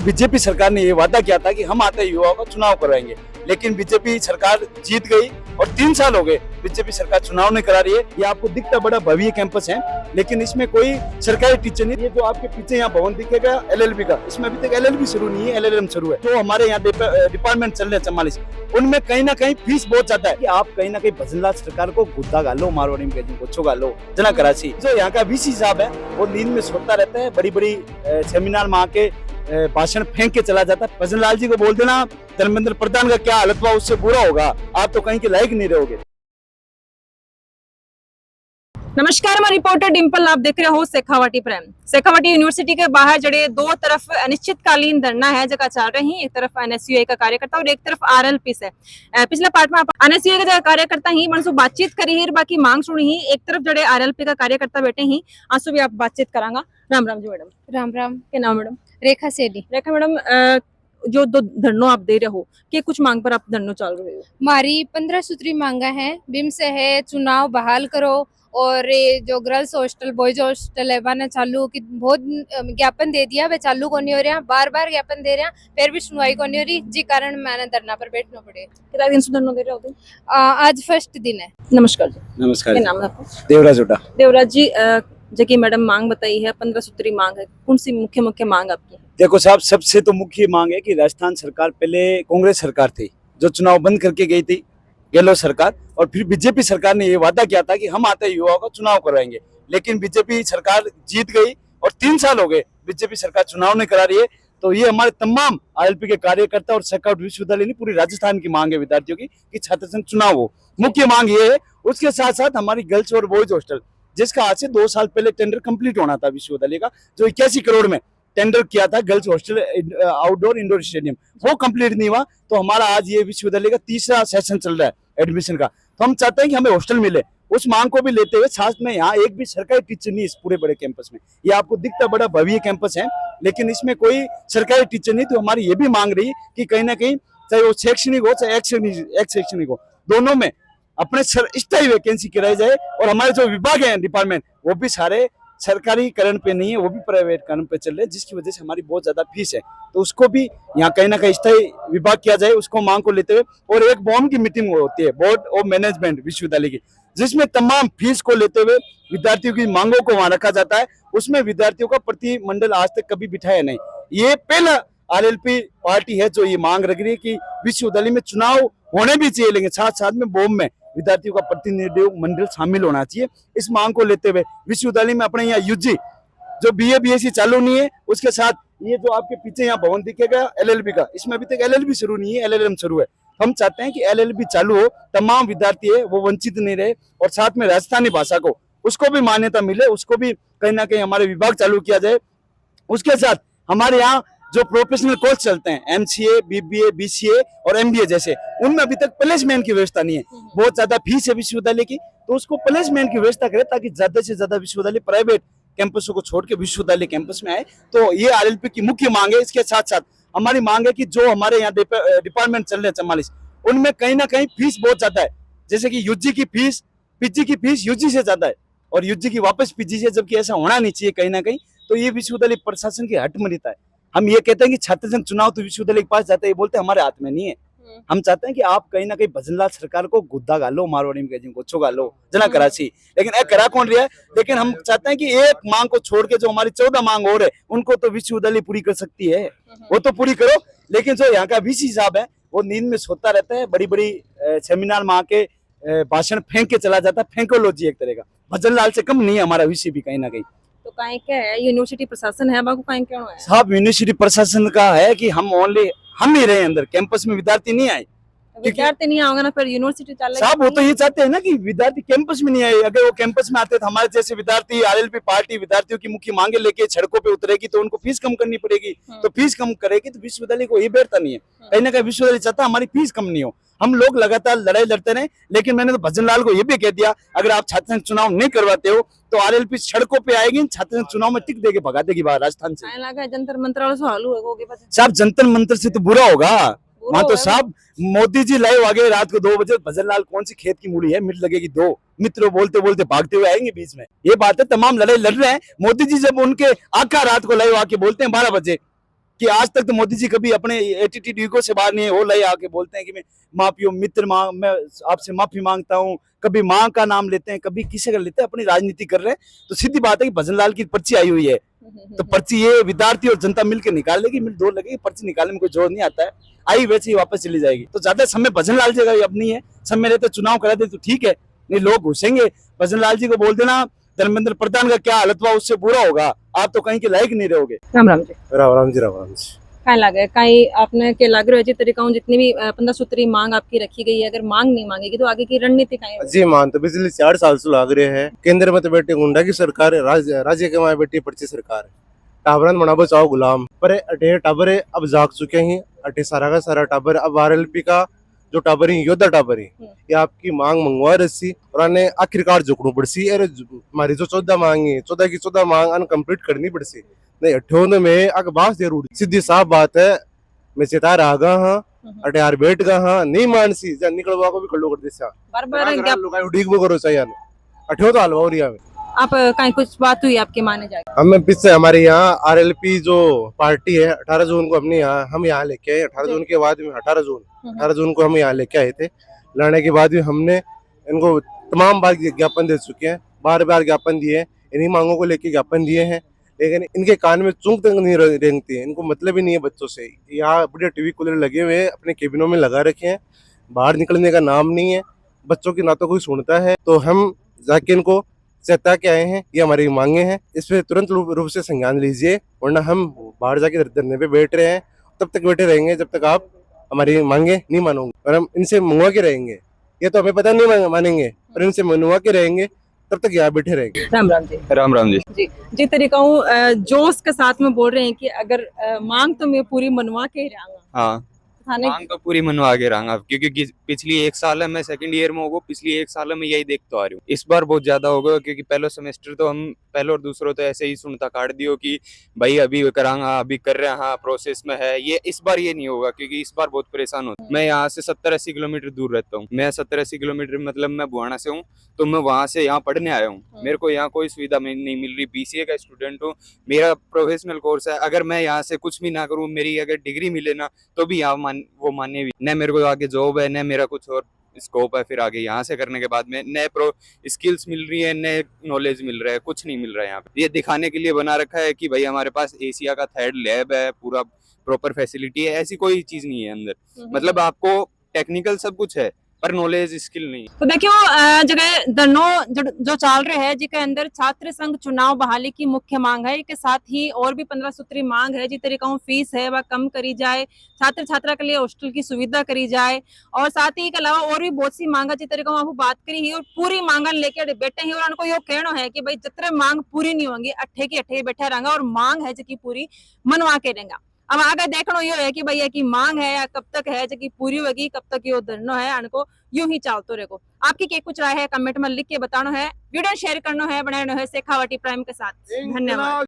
BJP सरकार ने ये वादा किया था कि हम आते युवाओं का चुनाव करवाएंगे, लेकिन बीजेपी सरकार जीत गई और 3 साल हो गए बीजेपी सरकार चुनाव नहीं करा रही है। ये आपको दिखता बड़ा भव्य कैंपस है, लेकिन इसमें कोई सरकारी टीचर नहीं। ये जो आपके पीछे यहाँ भवन दिखेगा एलएलबी का, इसमें अभी तक एलएलबी शुरू नहीं है, एलएलएम शुरू है। जो हमारे यहाँ डिपार्टमेंट चल रहे हैं 44, उनमें कहीं ना कहीं फीस बहुत ज्यादा है। कि आप कहीं ना कहीं भजनलाल सरकार को गुद्दा गालो, मारवाड़ी में कहते हैं गोच्छो गालो, जना कराची। जो यहाँ का वीसी साहब है वो नींद में सोता रहता है, बड़ी बड़ी सेमिनार में आके भाषण फेंक के चला जाता है। भजनलाल जी को बोल देना धर्मेंद्र प्रधान का क्या हालत हुआ, उससे बुरा होगा, आप तो कहीं के लायक नहीं रहोगे। नमस्कार, मैं रिपोर्टर डिंपल, आप देख रहे हो शेखावाटी प्राइम। शेखावाटी यूनिवर्सिटी के बाहर जड़े दो तरफ अनिश्चितकालीन धरना है जगह चल रही है। एक तरफ एनएसयूआई का कार्यकर्ता और एक तरफ आरएलपी से। पिछले पार्ट में एनएसयूआई का कार्यकर्ता ही मनसु बातचीत करी ही, बाकी मांग सुनी ही। एक तरफ जड़े आरएलपी का कार्यकर्ता बैठे ही, आंसू भी आप बातचीत करांगा। राम राम जी मैडम। राम राम। क्या नाम मैडम? रेखा सेठी। रेखा मैडम, जो दो धरनों आप दे रहे हो, कि कुछ मांग पर आप धरनों चल रहे हो? हमारी 15 सूत्री मांगा है। बिम से है चुनाव बहाल करो, और ये जो गर्ल्स हॉस्टल बॉयज हॉस्टल है वह चालू की बहुत ज्ञापन दे दिया, वे चालू को नहीं हो रहा, बार बार ज्ञापन दे रहे हैं, फिर भी सुनवाई को नहीं हो रही, जी कारण मैंने धरना पर बैठना पड़े। कितना दिन से धरनों दे रहे हो? आज फर्स्ट दिन है। नमस्कार जी। नमस्कार। क्या नाम है आपका? देवराज ओटा। देवराज जी, जबकि मैडम मांग बताई है 15 सूत्री मांग है, कौन सी मुख्य मुख्य मांग आपकी? देखो साहब, सबसे तो मुख्य मांग है कि राजस्थान सरकार पहले कांग्रेस सरकार थी जो चुनाव बंद करके गई थी, गहलोत सरकार, और फिर बीजेपी सरकार ने ये वादा किया था कि हम आते युवाओं का चुनाव करवाएंगे, लेकिन बीजेपी सरकार जीत गई और 3 साल हो गए बीजेपी सरकार चुनाव नहीं करा रही है। तो ये हमारे तमाम आरएलपी के कार्यकर्ता और शेखावाटी विश्वविद्यालय ने पूरी राजस्थान की मांग है विद्यार्थियों की कि छात्र संघ चुनाव हो। मुख्य मांग ये है। उसके साथ साथ हमारी गर्ल्स और बॉयज हॉस्टल, जिसका आज से 2 साल पहले टेंडर कंप्लीट होना था विश्वविद्यालय का, जो 81 करोड़ में टेंडर किया था girls hostel outdoor indoor stadium, वो कंप्लीट नहीं हुआ। तो हमारा आज ये विश्वविद्यालय का 3रा सेशन चल रहा है एडमिशन का। तो हम चाहते हैं कि हमें हॉस्टल मिले, उस मांग को भी लेते हुए साथ में यहाँ एक भी सरकारी टीचर नहीं इस पूरे बड़े कैंपस में। ये आपको दिखता बड़ा भव्य कैंपस है, लेकिन इसमें कोई सरकारी टीचर नहीं। तो हमारी ये भी मांग रही कि कहीं ना कहीं, चाहे वो शैक्षणिक हो चाहे एक शैक्षणिक हो, दोनों में अपने स्थायी वैकेंसी कराई जाए। और हमारे जो विभाग है डिपार्टमेंट, वो भी सारे सरकारीकरण पे नहीं है, वो भी प्राइवेटकरण पे चल रहे हैं, जिसकी वजह से हमारी बहुत ज्यादा फीस है। तो उसको भी यहाँ कहीं ना कहीं स्थायी विभाग किया जाए, उसको मांग को लेते हुए। और एक बॉम की मीटिंग होती है बोर्ड ऑफ मैनेजमेंट विश्वविद्यालय की, जिसमें तमाम फीस को लेते हुए विद्यार्थियों की मांगों को वहां रखा जाता है। उसमें विद्यार्थियों का प्रतिनिधिमंडल आज तक कभी बिठाया नहीं। ये पहला आरएलपी पार्टी है जो ये मांग रख रही है कि विश्वविद्यालय में चुनाव होने भी चाहिए, लेकिन साथ साथ में बॉम में विद्यार्थियों का प्रतिनिधि मंडल शामिल होना चाहिए। इस मांग को लेते हुए विश्वविद्यालय में अपने यहाँ यूजी जो बीए बीएससी चालू नहीं है, उसके साथ ये जो आपके पीछे यहाँ भवन दिखेगा एलएलबी का, इसमें अभी तक एलएलबी शुरू नहीं है, एलएलएम शुरू है। हम चाहते हैं कि एलएलबी चालू हो, तमाम विद्यार्थी है वो वंचित नहीं रहे, और साथ में राजस्थानी भाषा को उसको भी मान्यता मिले, उसको भी कहीं ना कहीं हमारे विभाग चालू किया जाए। उसके साथ हमारे यहाँ जो प्रोफेशनल कोर्स चलते हैं एमसीए, बीबीए, बीसीए और एमबीए जैसे, उनमें अभी तक प्लेसमेंट की व्यवस्था नहीं है। बहुत ज्यादा फीस है विश्वविद्यालय की, तो उसको प्लेसमेंट की व्यवस्था करें ताकि ज्यादा से ज्यादा विश्वविद्यालय प्राइवेट कैंपसों को छोड़ के विश्वविद्यालय कैंपस में आए। तो ये आरएलपी की मुख्य मांग है। इसके साथ साथ हमारी मांग है कि जो हमारे यहाँ डिपार्टमेंट चल रहे हैं 44, उनमें कहीं ना कहीं फीस बहुत ज्यादा है। जैसे कि यूजी की फीस, पीजी की फीस यूजी से ज्यादा है, और यूजी की वापस पीजी से, जबकि ऐसा होना नहीं चाहिए कहीं ना कहीं। तो ये विश्वविद्यालय प्रशासन की हठमनिता है। हम ये कहते हैं कि छात्र संघ चुनाव तो विश्वविद्यालय के पास जाता है, ये बोलते हैं हमारे हाथ में नहीं है। हम चाहते हैं कि आप कहीं ना कहीं भजनलाल सरकार को गुद्दा गालो, मारवाड़ी में कहते हैं गोच्छो गालो, जना कराची, लेकिन एक करा कौन रहा है। लेकिन हम चाहते हैं कि एक मांग को छोड़ के जो हमारी 14 मांग और है, उनको तो विश्वविद्यालय पूरी कर सकती है, वो तो पूरी करो। लेकिन जो यहाँ का वीसी साहब है वो नींद में सोता रहता है, बड़ी बड़ी सेमिनार में आके भाषण फेंक के चला जाता है। फेंकोलॉजी एक तरह का, भजनलाल से कम नहीं है हमारा वीसी भी कहीं ना कहीं। तो काहे क्या है, यूनिवर्सिटी प्रशासन है बाबू, काहे क्यों है साहब? यूनिवर्सिटी प्रशासन का है कि हम ही रहे अंदर, कैंपस में विद्यार्थी नहीं आए। विद्यार्थी नहीं आओगे ना, फिर यूनिवर्सिटी चल साहब वो तो ये चाहते हैं ना कि विद्यार्थी कैंपस में नहीं आए। अगर वो कैंपस में आते तो हमारे जैसे विद्यार्थी, आरएलपी पार्टी विद्यार्थियों की मुख्य मांगे लेके सड़कों पे उतरेगी, तो उनको फीस कम करनी पड़ेगी। तो फीस कम करेगी तो विश्वविद्यालय को ये बैठता नहीं है। कहीं ना कहीं विश्वविद्यालय चाहता हमारी फीस कम नहीं हो, हम लोग लगातार लड़ाई लड़ते रहे। लेकिन मैंने तो भजनलाल को ये भी कह दिया, अगर आप छात्र संघ चुनाव नहीं करवाते हो तो आरएलपी सड़कों पे आएगी, छात्र संघ चुनाव में टिक देके भगा देगी बाहर राजस्थान से। जंतर मंत्र वालों से हालू है साहब, जंतर मंत्र से तो बुरा होगा वहाँ तो साहब। मोदी जी लाइव आ गए रात को 2 बजे, भजनलाल कौन सी खेत की मूली है, मिट लगेगी 2 मित्र बोलते बोलते भागते हुए आएंगे बीच में। ये बात है, तमाम लड़ाई लड़ रहे हैं। मोदी जी जब उनके आका रात को लाइव आके बोलते हैं 12 बजे कि आज तक तो मोदी जी कभी अपने एटीट्यूड ईगो से बाहर नहीं है। वो लय आके बोलते हैं कि मैं माफियो मित्र मैं आपसे माफी मांगता हूँ, कभी माँ का नाम लेते हैं, कभी किसी का लेते हैं, अपनी राजनीति कर रहे हैं। तो सीधी बात है कि भजन लाल की पर्ची आई हुई है, तो पर्ची ये विद्यार्थी और जनता मिलकर निकाल लेगी, मिल दो लगेगी, पर्ची निकालने में कोई जोर नहीं आता है। आई वैसे ही वापस चली जाएगी। तो ज्यादा समय भजन लाल जी का अब नहीं है, समय रहते चुनाव करा दे तो ठीक है, नहीं लोग घुसेंगे। भजन लाल जी को बोल देना धर्मेंद्र प्रधान का क्या हालत हुआ उससे बुरा होगा, आप तो कहीं के लायक नहीं रहोगे। राम राम जी। राम राम जी, राम राम जी। काय लागे कहीं आपने के लग रहे हो जी तरीका जितनी भी 15 सूत्री मांग आपकी रखी गई है, अगर मांग नहीं मांगेगी तो आगे की रणनीति काय होगी? जी मान तो पिछले 4 साल से लाग रहे हैं। केंद्र में तो बैठे गुंडा की सरकार है, राज्य के वहाँ बैठी पर्ची सरकार है। टाबरन बना बचाओ गुलाम पर अठे टाबरे अब जाग चुके हैं। अठे सारा का सारा टाबर अब आरएलपी का जो टाबर है योद्धा टाबर है, ये आपकी मांग मंगवा रसी और आने आखिरकार झुकनू पड़सी। अरे हमारी जो 14 मांग है, 14 की 14 मांग अनकम्प्लीट करनी पड़सी। नहीं 58 में अग बास जरूर सीधी साफ बात है। मैं चेतार आगा हाँ अटे यार बैठ गा हाँ नहीं मानसी जा निकलवा को भी खड़ो कर देसा बार-बार क्या लोग ठीक भी करो चाहिए अठो तो हलवा और यहाँ आप कहीं कुछ बात हुई आपके माने जाएगी? हमें पीछे हमारे यहाँ आरएलपी जो पार्टी है 18 जून को हमने यहाँ हम यहाँ लेके आए। 18 जून के बाद में 18 जून को हम यहाँ लेके आए थे। लाने के बाद भी हमने इनको तमाम बार ज्ञापन दे चुके हैं, बार बार ज्ञापन दिए हैं, इन्हीं मांगों को लेके ज्ञापन दिए हैं, लेकिन इनके कान में चूंक तक नहीं रेंगती है। इनको मतलब ही नहीं है बच्चों से। यहाँ बड़े टीवी कूलर लगे हुए हैं, अपने केबिनों में लगा रखे हैं, बाहर निकलने का नाम नहीं है। बच्चों की ना तो कोई सुनता है। तो हम जाके इनको चेता के आए हैं, ये हमारी मांगे हैं, इस पे तुरंत रूप से संज्ञान लीजिए, वरना हम बाहर जाके धरने पे बैठ रहे हैं, तब तक बैठे रहेंगे जब तक आप हमारी मांगे नहीं मानोगे। और हम इनसे मंगवा के रहेंगे, ये तो हमें पता नहीं मानेंगे, पर इनसे मनवा के रहेंगे, तब तक यहाँ बैठे रहेंगे। राम राम जी। राम राम जी। जी जी तरीका जोश के साथ में बोल रहे हैं कि अगर मांग तो मैं पूरी मनवा के ही रहूंगा। हाँ मांग तो पूरी मनवा के रहूंगा, क्योंकि पिछली 1 साल है, मैं सेकंड ईयर में होगा, पिछली 1 साल में यही देखता आ रही हूँ। इस बार बहुत ज्यादा होगा, क्योंकि पहला सेमेस्टर तो हम पहले और दूसरों तो ऐसे ही सुनता काट दियो कि भाई अभी करांगा, अभी कर रहे हैं, हाँ प्रोसेस में है। ये इस बार ये नहीं होगा, क्योंकि इस बार बहुत परेशान होता हूँ। मैं यहाँ से 70-80 किलोमीटर दूर रहता हूँ। मैं 70-80 किलोमीटर मतलब मैं बुहाना से हूँ, तो मैं वहां से यहाँ पढ़ने आया हूँ। मेरे को यहाँ कोई सुविधा नहीं मिल रही। बीसीए का स्टूडेंट हूँ, मेरा प्रोफेशनल कोर्स है। अगर मैं यहाँ से कुछ भी ना करूँ, मेरी अगर डिग्री मिले ना, तो भी यहाँ वो मान्य भी न मेरे को आगे जॉब है, न मेरा कुछ और स्कोप है। फिर आगे यहाँ से करने के बाद में नए प्रो स्किल्स मिल रही है, नए नॉलेज मिल रहा है, कुछ नहीं मिल रहा है यहाँ पे। ये दिखाने के लिए बना रखा है कि भाई हमारे पास एशिया का 3rd लैब है, पूरा प्रॉपर फैसिलिटी है। ऐसी कोई चीज नहीं है अंदर। मतलब आपको टेक्निकल सब कुछ है, पर नॉलेज स्किल नहीं। तो देखियो जगह दनो जो चल रहे हैं जिसके अंदर छात्र संघ चुनाव बहाली की मुख्य मांग है, के साथ ही और भी 15 सूत्री मांग है। जिस तरीका फीस है वह कम करी जाए, छात्र छात्रा के लिए हॉस्टल की सुविधा करी जाए, और साथ ही के अलावा और भी बहुत सी मांग है जिस तरीका आपको बात करी है। और पूरी मांगन लेके बैठे हैं और उनको यो कहना है कि भाई जितने मांग पूरी नहीं होंगी अट्ठे की अट्ठे बैठे रहेंगे और मांग है जो पूरी मनवा के देंगे। अब आगे देखना यो है कि भैया की मांग है या कब तक है जो पूरी होगी, कब तक यो धरना है, अनको यूं ही चलते रहेगो। आपकी क्या कुछ राय है कमेंट में लिख के बताना है, वीडियो शेयर करना है, बनाना है शेखावटी प्राइम के साथ। धन्यवाद।